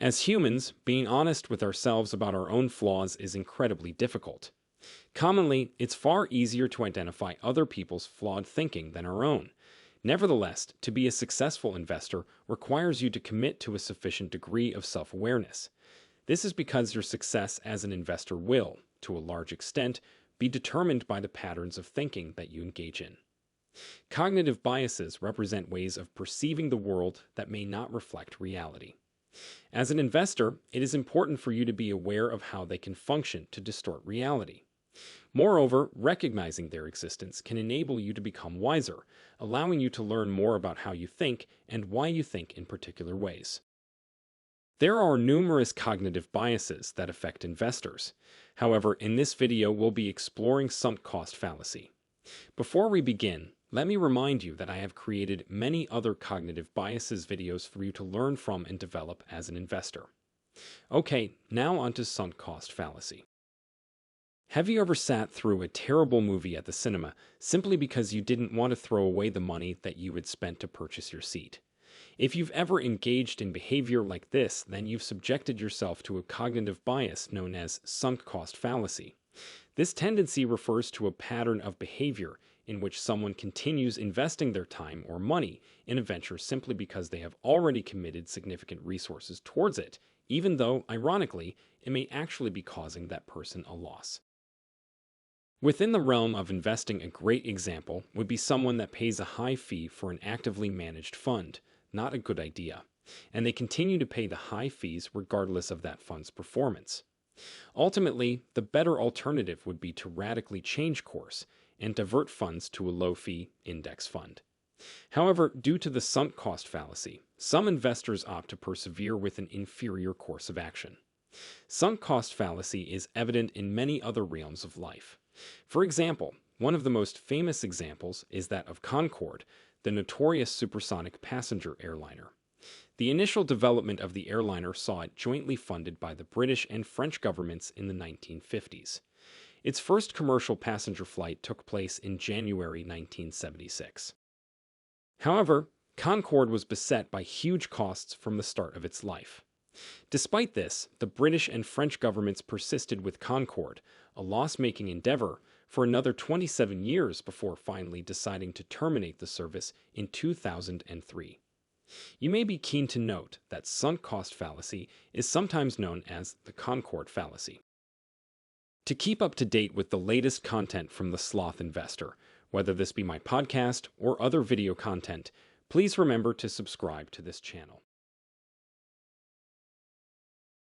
As humans, being honest with ourselves about our own flaws is incredibly difficult. Commonly, it's far easier to identify other people's flawed thinking than our own. Nevertheless, to be a successful investor requires you to commit to a sufficient degree of self-awareness. This is because your success as an investor will, to a large extent, be determined by the patterns of thinking that you engage in. Cognitive biases represent ways of perceiving the world that may not reflect reality. As an investor, it is important for you to be aware of how they can function to distort reality. Moreover, recognizing their existence can enable you to become wiser, allowing you to learn more about how you think and why you think in particular ways. There are numerous cognitive biases that affect investors. However, in this video, we'll be exploring sunk cost fallacy. Before we begin, let me remind you that I have created many other cognitive biases videos for you to learn from and develop as an investor. Okay, now on to sunk cost fallacy. Have you ever sat through a terrible movie at the cinema simply because you didn't want to throw away the money that you had spent to purchase your seat? If you've ever engaged in behavior like this, then you've subjected yourself to a cognitive bias known as sunk cost fallacy. This tendency refers to a pattern of behavior in which someone continues investing their time or money in a venture simply because they have already committed significant resources towards it, even though, ironically, it may actually be causing that person a loss. Within the realm of investing, a great example would be someone that pays a high fee for an actively managed fund. Not a good idea, and they continue to pay the high fees regardless of that fund's performance. Ultimately, the better alternative would be to radically change course and divert funds to a low-fee index fund. However, due to the sunk cost fallacy, some investors opt to persevere with an inferior course of action. Sunk cost fallacy is evident in many other realms of life. For example, one of the most famous examples is that of Concorde, the notorious supersonic passenger airliner. The initial development of the airliner saw it jointly funded by the British and French governments in the 1950s. Its first commercial passenger flight took place in January 1976. However, Concorde was beset by huge costs from the start of its life. Despite this, the British and French governments persisted with Concorde, a loss-making endeavor, for another 27 years before finally deciding to terminate the service in 2003. You may be keen to note that sunk cost fallacy is sometimes known as the Concorde fallacy. To keep up to date with the latest content from the Sloth Investor, whether this be my podcast or other video content, please remember to subscribe to this channel.